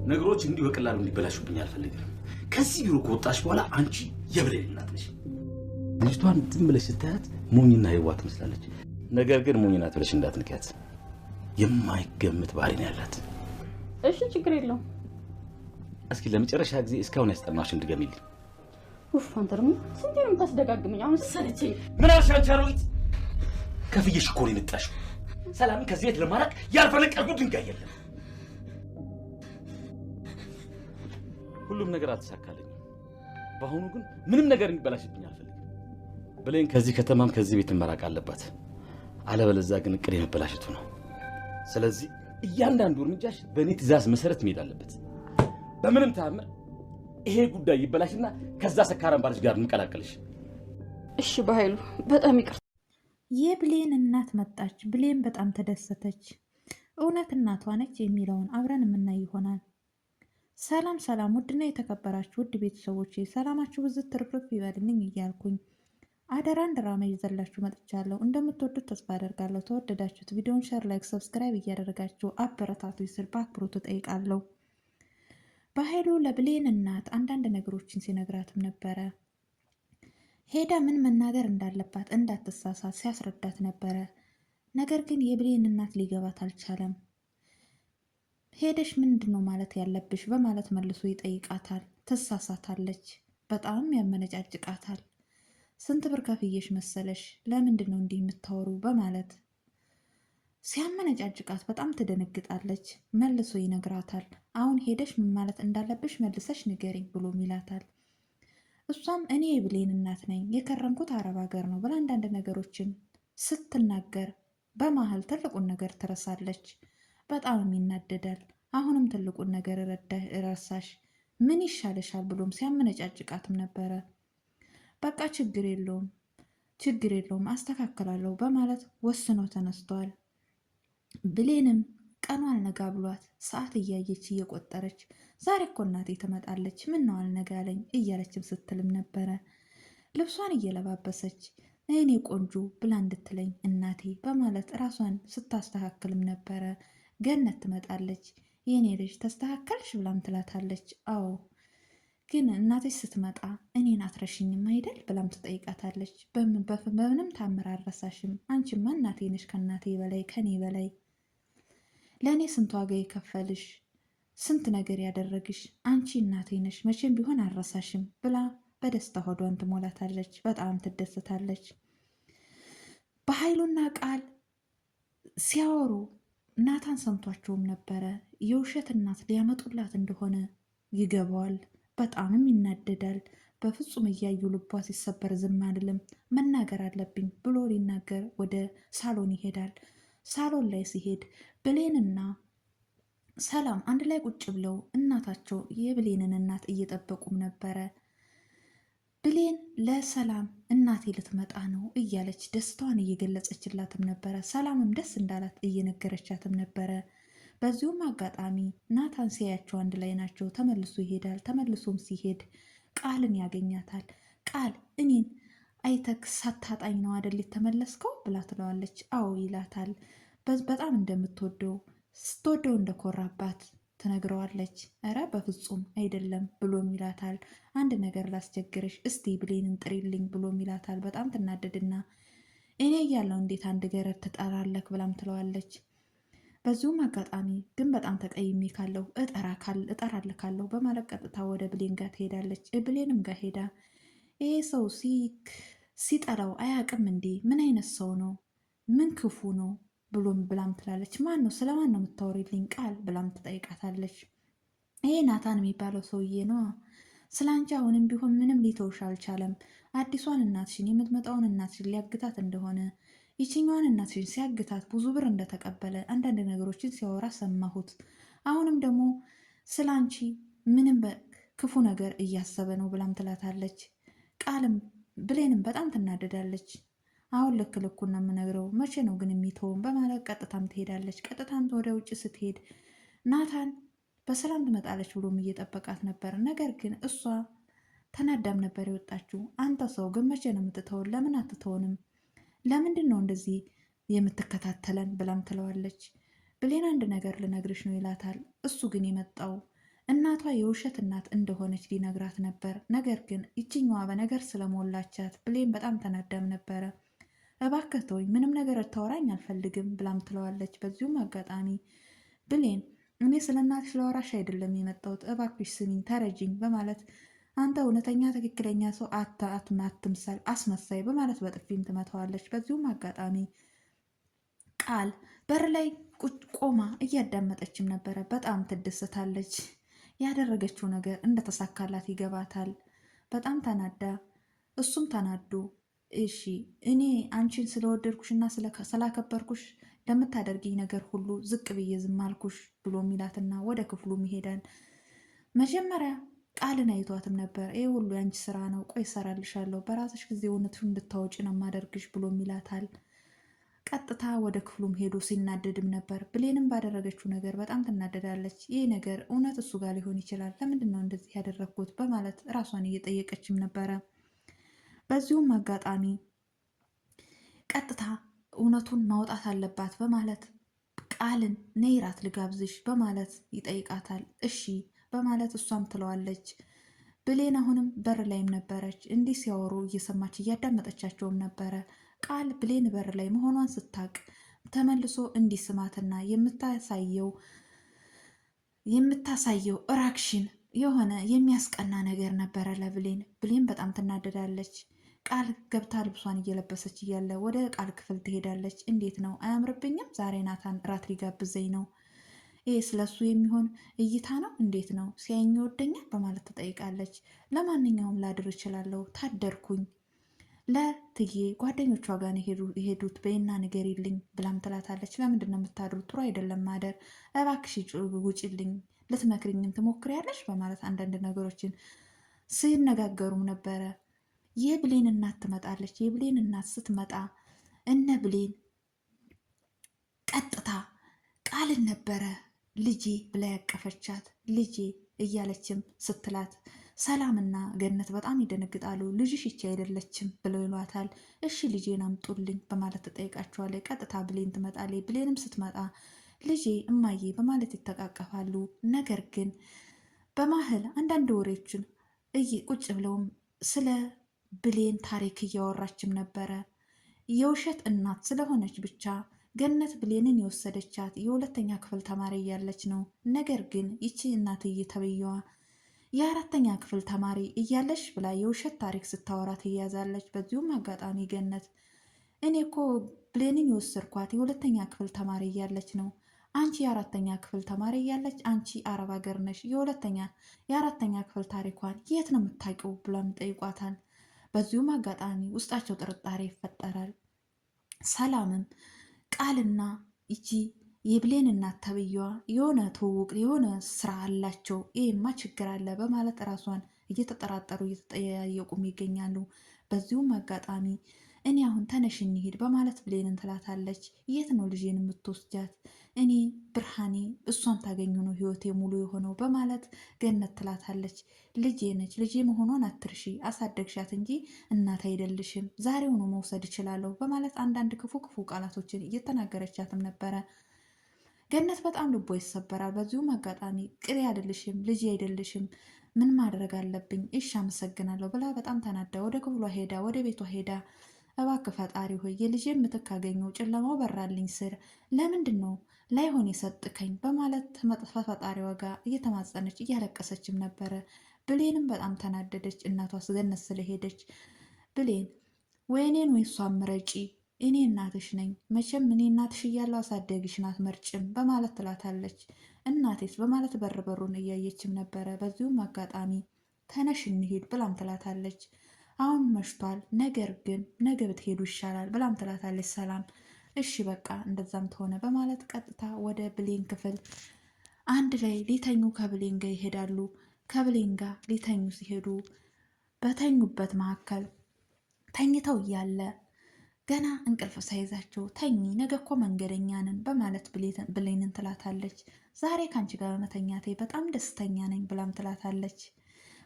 ነገሮች እንዲህ በቀላሉ እንዲበላሹብኝ አልፈልግም። ከዚህ ቢሮ ከወጣሽ በኋላ አንቺ የብሌን እናት ነሽ። ልጅቷን ዝም ብለሽ ስታያት ሞኝና የዋህ ትመስላለች። ነገር ግን ሞኝ ናት ብለሽ እንዳትንኪያት። የማይገምት ባህሪ ነው ያላት። እሺ ችግር የለውም። እስኪ ለመጨረሻ ጊዜ እስካሁን ያስጠናሽን ድገሚልኝ። ኡፍ አንተ ደግሞ ስንት ነው የምታስደጋግመኝ? አሁን ሰለቼ። ምን አልሽ አንቺ አሮጊት? ከፍዬሽ እኮ ነው የመጣሽው። ሰላምን ከዚህ ቤት ለማራቅ ያልፈለቀልኩት ድንጋይ የለም። ሁሉም ነገር አልተሳካልኝም። በአሁኑ ግን ምንም ነገር እንዲበላሽብኝ አልፈልግም። ብሌን ከዚህ ከተማም ከዚህ ቤት መራቅ አለባት። አለበለዚያ ግን እቅድ የመበላሸቱ ነው። ስለዚህ እያንዳንዱ እርምጃሽ በእኔ ትዕዛዝ መሰረት መሄድ አለበት። በምንም ተአምር ይሄ ጉዳይ ይበላሽና ከዛ ሰካራም ባልሽ ጋር እንቀላቀልሽ። እሺ በኃይሉ በጣም ይቅርታ። የብሌን እናት መጣች። ብሌን በጣም ተደሰተች። እውነት እናቷ ነች የሚለውን አብረን የምናይ ይሆናል። ሰላም ሰላም! ውድና የተከበራችሁ ውድ ቤተሰቦች ሰላማችሁ ብዝት ትርፍርፍ ይበልልኝ እያልኩኝ አደራን ድራማ ይዘላችሁ መጥቻለሁ። እንደምትወዱት ተስፋ አደርጋለሁ። ተወደዳችሁት ቪዲዮን ሼር፣ ላይክ፣ ሰብስክራይብ እያደረጋችሁ አበረታቱ ስል በአክብሮት እጠይቃለሁ። በኃይሉ ለብሌን እናት አንዳንድ ነገሮችን ሲነግራትም ነበረ። ሄዳ ምን መናገር እንዳለባት እንዳትሳሳት ሲያስረዳት ነበረ። ነገር ግን የብሌን እናት ሊገባት አልቻለም። ሄደሽ ምንድን ነው ማለት ያለብሽ በማለት መልሶ ይጠይቃታል። ትሳሳታለች። በጣም ያመነጫጭቃታል። ስንት ብር ከፍዬሽ መሰለሽ? ለምንድን ነው እንዲህ የምታወሩ? በማለት ሲያመነጫጭቃት በጣም ትደነግጣለች። መልሶ ይነግራታል። አሁን ሄደሽ ምን ማለት እንዳለብሽ መልሰሽ ንገሪኝ ብሎ ይላታል። እሷም እኔ የብሌን እናት ነኝ፣ የከረምኩት አረብ ሀገር ነው ብላ አንዳንድ ነገሮችን ስትናገር በመሀል ትልቁን ነገር ትረሳለች። በጣም ይናደዳል። አሁንም ትልቁን ነገር ረሳሽ፣ ምን ይሻልሻል ብሎም ሲያመነጫጭቃትም ነበረ። በቃ ችግር የለውም አስተካክላለሁ በማለት ወስኖ ተነስተዋል። ብሌንም ቀኑ አልነጋ ብሏት ሰዓት እያየች እየቆጠረች ዛሬ እኮ እናቴ ትመጣለች፣ ምን ነው አልነጋ አለኝ እያለችም ስትልም ነበረ። ልብሷን እየለባበሰች እኔ ቆንጆ ብላ እንድትለኝ እናቴ በማለት ራሷን ስታስተካክልም ነበረ። ገነት ትመጣለች። የኔ ልጅ ተስተካከልሽ ብላም ትላታለች። አዎ ግን እናትሽ ስትመጣ እኔን አትረሽኝም አይደል ብላም ትጠይቃታለች። በምንም ታምር አልረሳሽም፣ አንቺማ እናቴ ነሽ፣ ከእናቴ በላይ ከኔ በላይ ለእኔ ስንት ዋጋ የከፈልሽ ስንት ነገር ያደረግሽ አንቺ እናቴ ነሽ፣ መቼም ቢሆን አልረሳሽም ብላ በደስታ ሆዷን ትሞላታለች። በጣም ትደሰታለች። በኃይሉና ቃል ሲያወሩ ናታን ሰምቷቸውም ነበረ። የውሸት እናት ሊያመጡላት እንደሆነ ይገባዋል። በጣምም ይናደዳል። በፍጹም እያዩ ልቧ ሲሰበር ዝም አልልም፣ መናገር አለብኝ ብሎ ሊናገር ወደ ሳሎን ይሄዳል። ሳሎን ላይ ሲሄድ ብሌንና ሰላም አንድ ላይ ቁጭ ብለው እናታቸው የብሌንን እናት እየጠበቁም ነበረ። ብሌን ለሰላም እናቴ ልትመጣ ነው እያለች ደስታዋን እየገለጸችላትም ነበረ። ሰላምም ደስ እንዳላት እየነገረቻትም ነበረ። በዚሁም አጋጣሚ ናታን ሲያያቸው አንድ ላይ ናቸው። ተመልሶ ይሄዳል። ተመልሶም ሲሄድ ቃልን ያገኛታል። ቃል እኔን አይተክ ሳታጣኝ ነው አደል የተመለስከው ብላ ትለዋለች። አዎ ይላታል። በጣም እንደምትወደው ስትወደው እንደኮራባት ትነግረዋለች። እረ በፍጹም አይደለም ብሎም ይላታል። አንድ ነገር ላስቸግርሽ፣ እስቲ ብሌንን ጥሪልኝ ብሎም ይላታል። በጣም ትናደድና እኔ እያለው እንዴት አንድ ገረድ ትጠራለክ ብላም ትለዋለች። በዚሁም አጋጣሚ ግን በጣም ተቀይሜ ካለው እጠራልካለሁ በማለት ቀጥታ ወደ ብሌን ጋር ትሄዳለች። ብሌንም ጋር ሄዳ ይሄ ሰው ሲጠራው አያውቅም እንዴ? ምን አይነት ሰው ነው? ምን ክፉ ነው ብሎም ብላም ትላለች። ማን ነው? ስለማን ነው የምታወሪልኝ ቃል ብላም ትጠይቃታለች። ይሄ ናታን የሚባለው ሰውዬ ነው። ስለ አንቺ አሁንም ቢሆን ምንም ሊተውሽ አልቻለም። አዲሷን እናትሽን የምትመጣውን እናትሽን ሊያግታት እንደሆነ ይችኛዋን እናትሽን ሲያግታት ብዙ ብር እንደተቀበለ አንዳንድ ነገሮችን ሲያወራ ሰማሁት። አሁንም ደግሞ ስለ አንቺ ምንም ክፉ ነገር እያሰበ ነው ብላም ትላታለች። ቃልም ብሌንም በጣም ትናደዳለች። አሁን ልክ ልኩን ነው የምነግረው፣ መቼ ነው ግን የሚተውም በማለት ቀጥታም ትሄዳለች። ቀጥታም ወደ ውጭ ስትሄድ ናታን በሰላም ትመጣለች ብሎም እየጠበቃት ነበር። ነገር ግን እሷ ተናዳም ነበር የወጣችው። አንተ ሰው ግን መቼ ነው የምትተውን? ለምን አትተውንም? ለምንድን ነው እንደዚህ የምትከታተለን ብላም ትለዋለች። ብሌን አንድ ነገር ልነግርሽ ነው ይላታል። እሱ ግን የመጣው እናቷ የውሸት እናት እንደሆነች ሊነግራት ነበር። ነገር ግን ይችኛዋ በነገር ስለሞላቻት ብሌን በጣም ተናዳም ነበረ። እባክህ ተወኝ፣ ምንም ነገር ልታወራኝ አልፈልግም ብላም ትለዋለች። በዚሁም አጋጣሚ ብሌን እኔ ስለ እናትሽ ለወራሽ አይደለም የመጣሁት፣ እባክሽ ስሚኝ፣ ተረጅኝ በማለት አንተ እውነተኛ ትክክለኛ ሰው አትምሰል፣ አስመሳይ በማለት በጥፊም ትመታዋለች። በዚሁም አጋጣሚ ቃል በር ላይ ቆማ እያዳመጠችም ነበረ። በጣም ትደሰታለች። ያደረገችው ነገር እንደተሳካላት ይገባታል። በጣም ተናዳ እሱም ተናዶ እሺ እኔ አንቺን ስለወደድኩሽና ስላከበርኩሽ ለምታደርጊኝ ነገር ሁሉ ዝቅ ብዬ ዝም አልኩሽ ብሎ ሚላትና ወደ ክፍሉም ይሄዳል። መጀመሪያ ቃልን አይቷትም ነበር። ይህ ሁሉ የአንቺ ስራ ነው፣ ቆይ እሰራልሻለሁ፣ በራስሽ ጊዜ እውነቱን እንድታወጪ ነው ማደርግሽ ብሎ ሚላታል። ቀጥታ ወደ ክፍሉም ሄዶ ሲናደድም ነበር። ብሌንም ባደረገችው ነገር በጣም ትናደዳለች። ይህ ነገር እውነት እሱ ጋር ሊሆን ይችላል፣ ለምንድን ነው እንደዚህ ያደረግኩት በማለት ራሷን እየጠየቀችም ነበረ። በዚሁም አጋጣሚ ቀጥታ እውነቱን ማውጣት አለባት በማለት ቃልን ነይ ራት ልጋብዝሽ በማለት ይጠይቃታል። እሺ በማለት እሷም ትለዋለች። ብሌን አሁንም በር ላይም ነበረች። እንዲህ ሲያወሩ እየሰማች እያዳመጠቻቸውም ነበረ። ቃል ብሌን በር ላይ መሆኗን ስታቅ ተመልሶ እንዲስማትና የምታሳየው ራክሽን የሆነ የሚያስቀና ነገር ነበረ ለብሌን። ብሌን በጣም ትናደዳለች። ቃል ገብታ ልብሷን እየለበሰች እያለ ወደ ቃል ክፍል ትሄዳለች። እንዴት ነው አያምርብኝም? ዛሬ ናታን ራት ሊጋብዘኝ ነው። ይህ ስለሱ የሚሆን እይታ ነው? እንዴት ነው ሲያየኝ ይወደኛል? በማለት ትጠይቃለች። ለማንኛውም ላድር እችላለሁ፣ ታደርኩኝ ለትዬ ጓደኞቿ ጋር የሄዱት በይና ንገሪልኝ ብላም ትላታለች። ለምንድን ነው የምታድሩት? ጥሩ አይደለም ማደር፣ እባክሽ ውጭልኝ፣ ልትመክሪኝም ትሞክሪያለሽ በማለት አንዳንድ ነገሮችን ሲነጋገሩም ነበረ። የብሌን እናት ትመጣለች። የብሌን እናት ስትመጣ እነ ብሌን ቀጥታ ቃልን ነበረ ልጄ ብላ ያቀፈቻት። ልጄ እያለችም ስትላት ሰላምና ገነት በጣም ይደነግጣሉ። ልጅሽ ይቺ አይደለችም ብለው ይሏታል። እሺ ልጄን አምጡልኝ በማለት ትጠይቃቸዋለች። ቀጥታ ብሌን ትመጣለች። ብሌንም ስትመጣ ልጄ እማዬ በማለት ይተቃቀፋሉ። ነገር ግን በማህል አንዳንድ ወሬዎችን ቁጭ ብለውም ስለ ብሌን ታሪክ እያወራችም ነበረ። የውሸት እናት ስለሆነች ብቻ ገነት ብሌንን የወሰደቻት የሁለተኛ ክፍል ተማሪ እያለች ነው። ነገር ግን ይቺ እናትዬ ተብዬዋ የአራተኛ ክፍል ተማሪ እያለች ብላ የውሸት ታሪክ ስታወራ ትያዛለች። በዚሁም አጋጣሚ ገነት እኔ እኮ ብሌንን የወሰድኳት የሁለተኛ ክፍል ተማሪ እያለች ነው። አንቺ የአራተኛ ክፍል ተማሪ እያለች አንቺ አረብ ሀገር ነሽ፣ የአራተኛ ክፍል ታሪኳን የት ነው የምታውቂው ብሎም ጠይቋታል። በዚሁም አጋጣሚ ውስጣቸው ጥርጣሬ ይፈጠራል። ሰላምም ቃልና ይቺ የብሌን እናት ተብዬዋ የሆነ ትውውቅ የሆነ ስራ አላቸው፣ ይህማ ችግር አለ በማለት ራሷን እየተጠራጠሩ እየተጠያየቁም ይገኛሉ። በዚሁም አጋጣሚ እኔ አሁን ተነሽ እንሂድ በማለት ብሌንን ትላታለች። የት ነው ልጄን የምትወስጃት? እኔ ብርሃኔ እሷን ታገኙ ነው ህይወቴ ሙሉ የሆነው በማለት ገነት ትላታለች። ልጄ ነች፣ ልጄ መሆኗን አትርሺ፣ አሳደግሻት እንጂ እናት አይደልሽም፣ ዛሬውኑ መውሰድ እችላለሁ በማለት አንዳንድ ክፉ ቃላቶችን እየተናገረቻትም ነበረ። ገነት በጣም ልቦ ይሰበራል። በዚሁም አጋጣሚ ቅሬ አይደልሽም፣ ልጄ አይደልሽም፣ ምን ማድረግ አለብኝ? እሺ አመሰግናለሁ ብላ በጣም ተናዳ ወደ ክፍሏ ሄዳ ወደ ቤቷ ሄዳ እባክህ ፈጣሪ ሆይ የልጄ የምትካገኘው ጨለማው በራልኝ ስር ለምንድን ነው ላይሆን የሰጥከኝ በማለት ፈጣሪዋ ጋር እየተማጸነች እያለቀሰችም ነበረ። ብሌንም በጣም ተናደደች። እናቷ ገነት ስለሄደች ብሌን ወይኔን ወይ እሷን ምረጪ፣ እኔ እናትሽ ነኝ፣ መቼም እኔ እናትሽ እያለሁ አሳደግሽን አትመርጭም በማለት ትላታለች። እናቴስ በማለት በሩን እያየችም ነበረ። በዚሁም አጋጣሚ ተነሽ እንሂድ ብላም ትላታለች። አሁን መሽቷል፣ ነገር ግን ነገ ብትሄዱ ይሻላል ብላም ትላታለች ሰላም። እሺ በቃ እንደዛም ተሆነ በማለት ቀጥታ ወደ ብሌን ክፍል አንድ ላይ ሊተኙ ከብሌን ጋር ይሄዳሉ። ከብሌን ጋር ሊተኙ ሲሄዱ በተኙበት መካከል ተኝተው እያለ ገና እንቅልፍ ሳይዛቸው ተኚ፣ ነገ እኮ መንገደኛ ነን በማለት ብሌንን ትላታለች። ዛሬ ከአንቺ ጋር በመተኛቴ በጣም ደስተኛ ነኝ ብላም ትላታለች።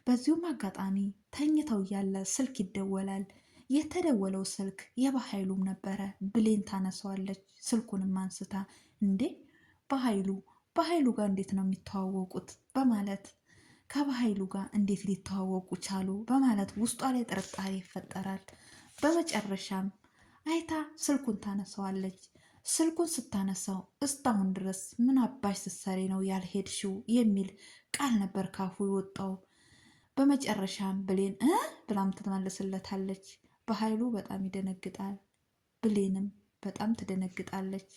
በዚሁም አጋጣሚ ተኝተው እያለ ስልክ ይደወላል። የተደወለው ስልክ የበኃይሉም ነበረ። ብሌን ታነሳዋለች። ስልኩንም አንስታ እንዴ በኃይሉ ጋር እንዴት ነው የሚተዋወቁት በማለት ከበኃይሉ ጋር እንዴት ሊተዋወቁ ቻሉ በማለት ውስጧ ላይ ጥርጣሬ ይፈጠራል። በመጨረሻም አይታ ስልኩን ታነሳዋለች። ስልኩን ስታነሳው እስካሁን ድረስ ምን አባሽ ስትሰሪ ነው ያልሄድሽው የሚል ቃል ነበር ካፉ የወጣው። በመጨረሻም ብሌን ብላም ትመልስለታለች። በኃይሉ በጣም ይደነግጣል። ብሌንም በጣም ትደነግጣለች።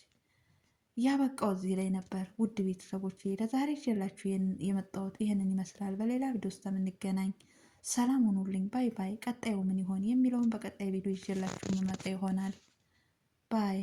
ያበቃው እዚህ ላይ ነበር። ውድ ቤተሰቦች ለዛሬ ይዤላችሁ የመጣሁት ይህንን ይመስላል። በሌላ ቪዲዮ ውስጥ የምንገናኝ። ሰላም ሁኑልኝ። ባይ ባይ። ቀጣዩ ምን ይሆን የሚለውን በቀጣይ ቪዲዮ ይዤላችሁ የምመጣ ይሆናል። ባይ